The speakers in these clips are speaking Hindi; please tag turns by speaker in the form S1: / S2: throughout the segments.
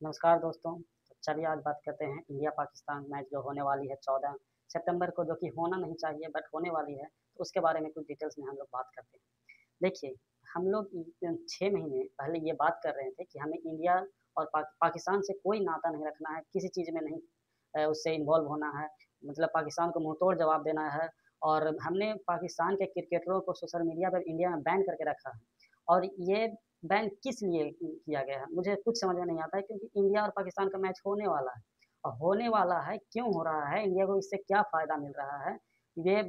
S1: नमस्कार दोस्तों। तो चलिए आज बात करते हैं इंडिया पाकिस्तान मैच जो होने वाली है 14 सितंबर को, जो कि होना नहीं चाहिए बट होने वाली है। तो उसके बारे में कुछ डिटेल्स में हम लोग बात करते हैं। देखिए, हम लोग 6 महीने पहले ये बात कर रहे थे कि हमें इंडिया और पाकिस्तान से कोई नाता नहीं रखना है, किसी चीज़ में नहीं उससे इन्वॉल्व होना है। मतलब पाकिस्तान को मुँहतोड़ जवाब देना है। और हमने पाकिस्तान के क्रिकेटरों को सोशल मीडिया पर इंडिया में बैन करके रखा है। और ये बैन किस लिए किया गया है, मुझे कुछ समझ में नहीं आता है, क्योंकि इंडिया और पाकिस्तान का मैच होने वाला है। और होने वाला है, क्यों हो रहा है, इंडिया को इससे क्या फ़ायदा मिल रहा है, ये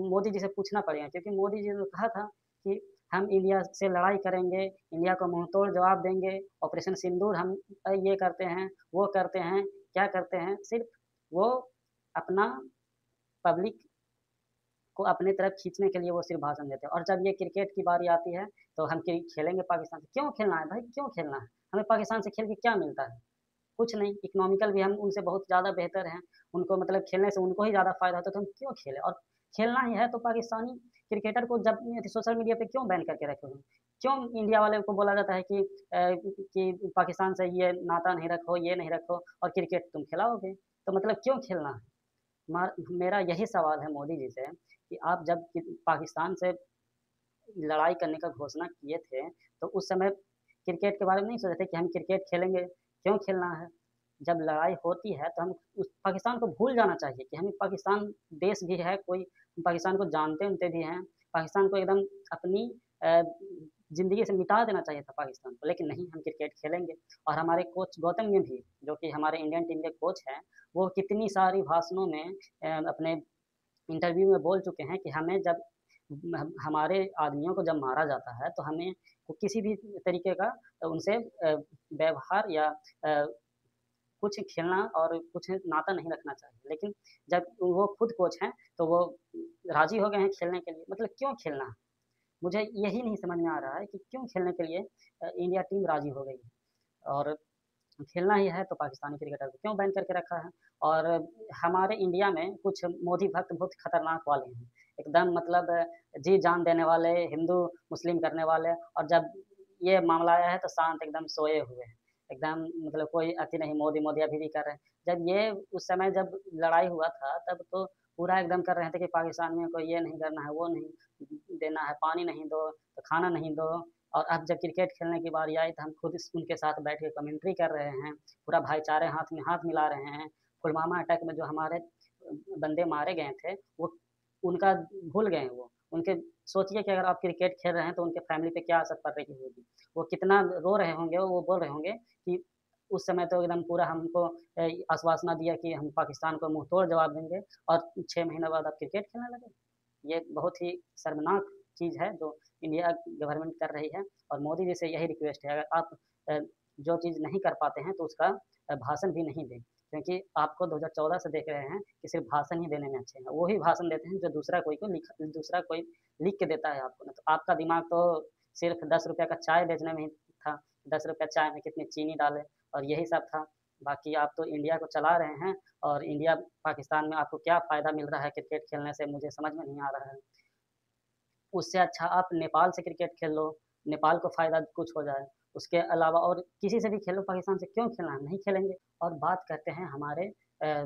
S1: मोदी जी से पूछना पड़ेगा। क्योंकि मोदी जी ने कहा था कि हम इंडिया से लड़ाई करेंगे, इंडिया को मुँहतोड़ जवाब देंगे, ऑपरेशन सिंदूर हम ये करते हैं, वो करते हैं, क्या करते हैं, सिर्फ़ वो अपना पब्लिक को अपनी तरफ खींचने के लिए वो सिर्फ भाषण देते हैं। और जब ये क्रिकेट की बारी आती है तो हम खेलेंगे पाकिस्तान से। क्यों खेलना है भाई, क्यों खेलना है? हमें पाकिस्तान से खेल के क्या मिलता है? कुछ नहीं। इकोनॉमिकल भी हम उनसे बहुत ज़्यादा बेहतर हैं। उनको मतलब खेलने से उनको ही ज़्यादा फ़ायदा होता है, तो हम क्यों खेलें? और खेलना ही है तो पाकिस्तानी क्रिकेटर को जब सोशल मीडिया पे क्यों बैन करके रखे हुए हैं? क्यों इंडिया वाले को बोला जाता है कि पाकिस्तान से ये नाता नहीं रखो, ये नहीं रखो, और क्रिकेट तुम खिलाओगे? तो मतलब क्यों खेलना है? मेरा यही सवाल है मोदी जी से कि आप जब पाकिस्तान से लड़ाई करने का घोषणा किए थे, तो उस समय क्रिकेट के बारे में नहीं सोचे थे कि हम क्रिकेट खेलेंगे? क्यों खेलना है? जब लड़ाई होती है तो हम उस पाकिस्तान को भूल जाना चाहिए कि हमें पाकिस्तान देश भी है कोई, पाकिस्तान को जानते-वानते भी हैं। पाकिस्तान को एकदम अपनी ज़िंदगी से मिटा देना चाहिए था पाकिस्तान को, लेकिन नहीं, हम क्रिकेट खेलेंगे। और हमारे कोच गौतम ने भी, जो कि हमारे इंडियन टीम के कोच हैं, वो कितनी सारी भाषणों में अपने इंटरव्यू में बोल चुके हैं कि हमें जब हमारे आदमियों को जब मारा जाता है तो हमें किसी भी तरीके का उनसे व्यवहार या कुछ खेलना और कुछ नाता नहीं रखना चाहिए। लेकिन जब वो खुद कोच हैं तो वो राजी हो गए हैं खेलने के लिए। मतलब क्यों खेलना है? मुझे यही नहीं समझ में आ रहा है कि क्यों खेलने के लिए इंडिया टीम राजी हो गई है। और खेलना ही है तो पाकिस्तानी क्रिकेटर को क्यों बैन करके रखा है? और हमारे इंडिया में कुछ मोदी भक्त बहुत खतरनाक वाले हैं, एकदम मतलब जी जान देने वाले, हिंदू मुस्लिम करने वाले। और जब ये मामला आया है तो शांत एकदम सोए हुए हैं, एकदम मतलब कोई अति नहीं, मोदी मोदी अभी भी कर रहे हैं। जब ये उस समय जब लड़ाई हुआ था तब तो पूरा एकदम कर रहे थे कि पाकिस्तानियों को ये नहीं करना है, वो नहीं देना है, पानी नहीं दो तो खाना नहीं दो। और अब जब क्रिकेट खेलने की बारी आई तो हम खुद उनके साथ बैठ के कमेंट्री कर रहे हैं, पूरा भाईचारे हाथ में हाथ मिला रहे हैं। पुलवामा अटैक में जो हमारे बंदे मारे गए थे, वो उनका भूल गए हैं वो। उनके सोचिए कि अगर आप क्रिकेट खेल रहे हैं तो उनके फैमिली पे क्या असर पड़ रही होगी। वो कितना रो रहे होंगे, वो बोल रहे होंगे कि उस समय तो एकदम पूरा हमको आश्वासना दिया कि हम पाकिस्तान को मुँहतोड़ जवाब देंगे, और 6 महीने बाद आप क्रिकेट खेलने लगे। ये बहुत ही शर्मनाक चीज़ है जो इंडिया गवर्नमेंट कर रही है। और मोदी जी से यही रिक्वेस्ट है, अगर आप अ, जो चीज़ नहीं कर पाते हैं तो उसका भाषण भी नहीं दें। क्योंकि आपको 2014 से देख रहे हैं कि सिर्फ़ भाषण ही देने में अच्छे हैं। वो ही भाषण देते हैं जो दूसरा कोई लिख के देता है आपको। ना तो आपका दिमाग तो सिर्फ़ ₹10 का चाय बेचने में ही था। ₹10 चाय में कितनी चीनी डालें, और यही सब था। बाकी आप तो इंडिया को चला रहे हैं, और इंडिया पाकिस्तान में आपको क्या फ़ायदा मिल रहा है क्रिकेट खेलने से, मुझे समझ में नहीं आ रहा है। उससे अच्छा आप नेपाल से क्रिकेट खेल लो, नेपाल को फ़ायदा कुछ हो जाए। उसके अलावा और किसी से भी खेलो, पाकिस्तान से क्यों खेलना है? नहीं खेलेंगे। और बात करते हैं हमारे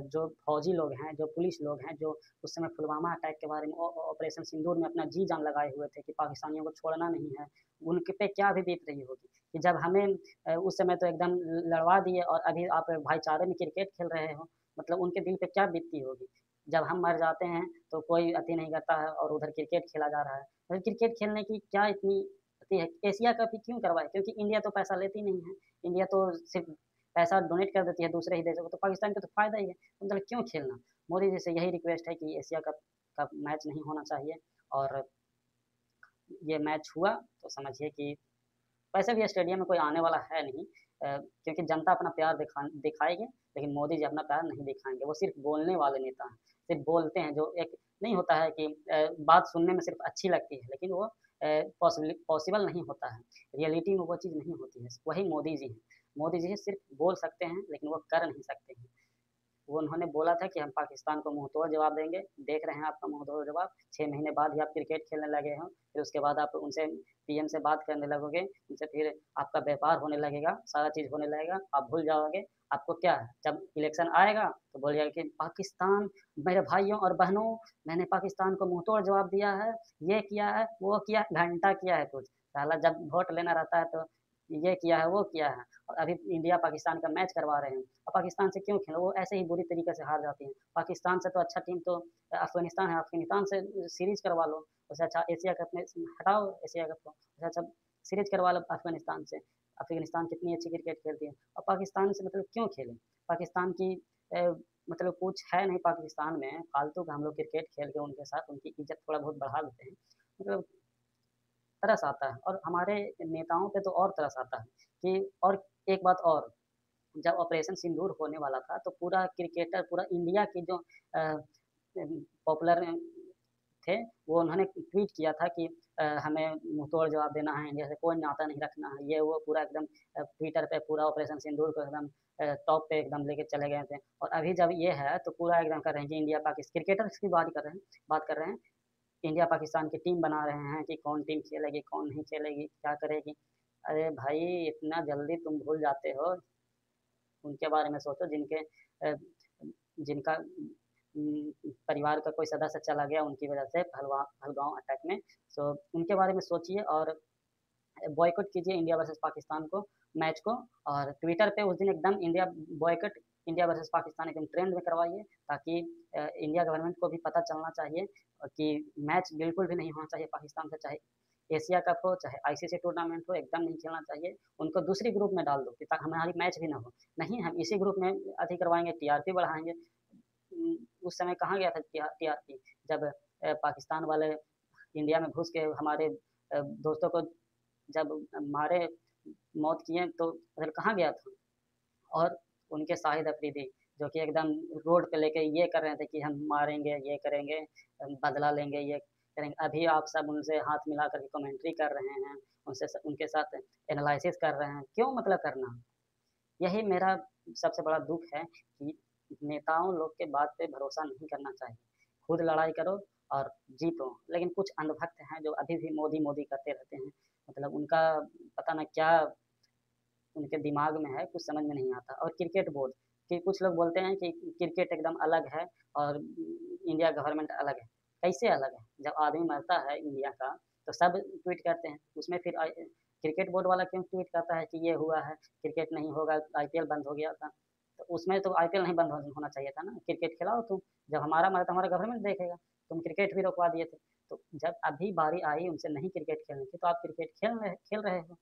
S1: जो फौजी लोग हैं, जो पुलिस लोग हैं, जो उस समय पुलवामा अटैक के बारे में ऑपरेशन सिंदूर में अपना जी-जान लगाए हुए थे कि पाकिस्तानियों को छोड़ना नहीं है। उनके पे क्या भी बीत रही होगी कि जब हमें उस समय तो एकदम लड़वा दिए, और अभी आप भाईचारे में क्रिकेट खेल रहे हो, मतलब उनके दिल पे क्या बीतती होगी। जब हम मर जाते हैं तो कोई अति नहीं करता है, और उधर क्रिकेट खेला जा रहा है। और क्रिकेट खेलने की क्या इतनी अति है? एशिया कप ही क्यों करवाए? क्योंकि इंडिया तो पैसा लेती नहीं है। इंडिया तो सिर्फ़ पैसा डोनेट कर देती है दूसरे ही देशों को, तो पाकिस्तान को तो फ़ायदा ही है। तो मतलब क्यों खेलना? मोदी जी से यही रिक्वेस्ट है कि एशिया कप का मैच नहीं होना चाहिए। और ये मैच हुआ तो समझिए कि वैसे भी स्टेडियम में कोई आने वाला है नहीं, क्योंकि जनता अपना प्यार दिखाएगी, लेकिन मोदी जी अपना प्यार नहीं दिखाएँगे। वो सिर्फ़ बोलने वाले नेता हैं, सिर्फ़ बोलते हैं। जो एक नहीं होता है कि बात सुनने में सिर्फ़ अच्छी लगती है, लेकिन वो पॉसिबल नहीं होता है। रियलिटी में वो चीज़ नहीं होती है। वही मोदी जी हैं। मोदी जी सिर्फ़ बोल सकते हैं, लेकिन वो कर नहीं सकते हैं। वो उन्होंने बोला था कि हम पाकिस्तान को मुंह तोड़ जवाब देंगे। देख रहे हैं आपका मुंह तोड़ जवाब। 6 महीने बाद ही आप क्रिकेट खेलने लगे हो, फिर उसके बाद आप उनसे पीएम से बात करने लगोगे, उनसे फिर आपका व्यापार होने लगेगा, सारा चीज़ होने लगेगा, आप भूल जाओगे। आपको क्या है, जब इलेक्शन आएगा तो बोलिएगा कि पाकिस्तान, मेरे भाइयों और बहनों, मैंने पाकिस्तान को मुंह तोड़ जवाब दिया है, ये किया है, वो किया, घंटा किया है कुछ। साला जब वोट लेना रहता है तो ये किया है, वो किया है। और अभी इंडिया पाकिस्तान का मैच करवा रहे हैं, अब पाकिस्तान से क्यों खेलो, वो ऐसे ही बुरी तरीके से हार जाती है। पाकिस्तान से तो अच्छा टीम तो अफगानिस्तान है, अफगानिस्तान से सीरीज करवा लो। उससे अच्छा एशिया कप में हटाओ, एशिया कप को, उससे अच्छा सीरीज करवा लो अफगानिस्तान से। अफगानिस्तान कितनी अच्छी क्रिकेट खेलती है, और पाकिस्तान से मतलब क्यों खेलें। पाकिस्तान की मतलब कुछ है नहीं पाकिस्तान में फालतू का, हम लोग क्रिकेट खेल के उनके साथ उनकी इज्जत थोड़ा बहुत बढ़ा लेते हैं। मतलब तरस आता है, और हमारे नेताओं पे तो और तरस आता है कि, और एक बात और, जब ऑपरेशन सिंदूर होने वाला था तो पूरा क्रिकेटर, पूरा इंडिया की जो पॉपुलर थे, वो उन्होंने ट्वीट किया था कि हमें मुंह तोड़ जवाब देना है, इंडिया से कोई नाता नहीं रखना है, ये वो पूरा एकदम ट्विटर पे पूरा ऑपरेशन सिंदूर को एकदम टॉप पे एकदम लेके चले गए थे। और अभी जब ये है तो पूरा एकदम कर रहे हैं कि इंडिया पाकिस्तान, क्रिकेटर्स की बात कर रहे हैं, इंडिया पाकिस्तान की टीम बना रहे हैं कि कौन टीम खेलेगी, कौन नहीं खेलेगी, क्या करेगी। अरे भाई, इतना जल्दी तुम भूल जाते हो, उनके बारे में सोचो जिनके जिनका परिवार का कोई सदस्य चला गया उनकी वजह से पहलगांव अटैक में। सो उनके बारे में सोचिए, और बॉयकॉट कीजिए इंडिया वर्सेस पाकिस्तान को, मैच को। और ट्विटर पे उस दिन एकदम India boycott, India versus Pakistan एकदम ट्रेंड में करवाइए, ताकि इंडिया गवर्नमेंट को भी पता चलना चाहिए कि मैच बिल्कुल भी नहीं होना चाहिए पाकिस्तान से, चाहे एशिया कप हो, चाहे आईसीसी टूर्नामेंट हो, एकदम नहीं खेलना चाहिए। उनको दूसरी ग्रुप में डाल दो कि ताकि हमारी मैच भी ना हो। नहीं, हम इसी ग्रुप में अधिक करवाएंगे, टीआरपी बढ़ाएंगे। उस समय कहाँ गया था टीआरपी, जब पाकिस्तान वाले इंडिया में घुस के हमारे दोस्तों को जब मारे, मौत किए, तो उधर कहाँ गया था। और उनके शाहिद अफरीदी, जो कि एकदम रोड पे लेके ये कर रहे थे कि हम मारेंगे, ये करेंगे, बदला लेंगे, ये करेंगे। अभी आप सब उनसे हाथ मिला करके कमेंट्री कर रहे हैं, उनके साथ एनालिसिस कर रहे हैं, क्यों मतलब करना। यही मेरा सबसे बड़ा दुख है कि नेताओं लोग के बात पे भरोसा नहीं करना चाहिए। खुद लड़ाई करो और जीतो। लेकिन कुछ अंधभक्त हैं जो अभी भी मोदी मोदी करते रहते हैं, मतलब उनका पता ना क्या उनके दिमाग में है, कुछ समझ में नहीं आता। और क्रिकेट बोर्ड कि कुछ लोग बोलते हैं कि क्रिकेट एकदम अलग है और इंडिया गवर्नमेंट अलग है। कैसे अलग है, जब आदमी मरता है इंडिया का तो सब ट्वीट करते हैं, उसमें फिर क्रिकेट बोर्ड वाला क्यों ट्वीट करता है कि ये हुआ है, क्रिकेट नहीं होगा, आईपीएल बंद हो गया था। तो उसमें तो आईपीएल नहीं बंद होना चाहिए था ना, क्रिकेट खिलाओ तुम। जब हमारा मरा तो हमारा गवर्नमेंट देखेगा। तुम क्रिकेट भी रोकवा दिए थे। तो जब अभी बारी आई उनसे नहीं क्रिकेट खेलने की, तो आप क्रिकेट खेल रहे हो।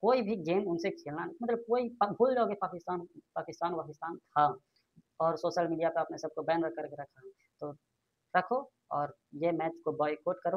S1: कोई भी गेम उनसे खेलना, मतलब कोई भूल जाओगे पाकिस्तान, पाकिस्तान वाकिस्तान था। और सोशल मीडिया पे आपने सबको बैन करके रखा है, तो रखो और ये मैच को बॉयकॉट करो।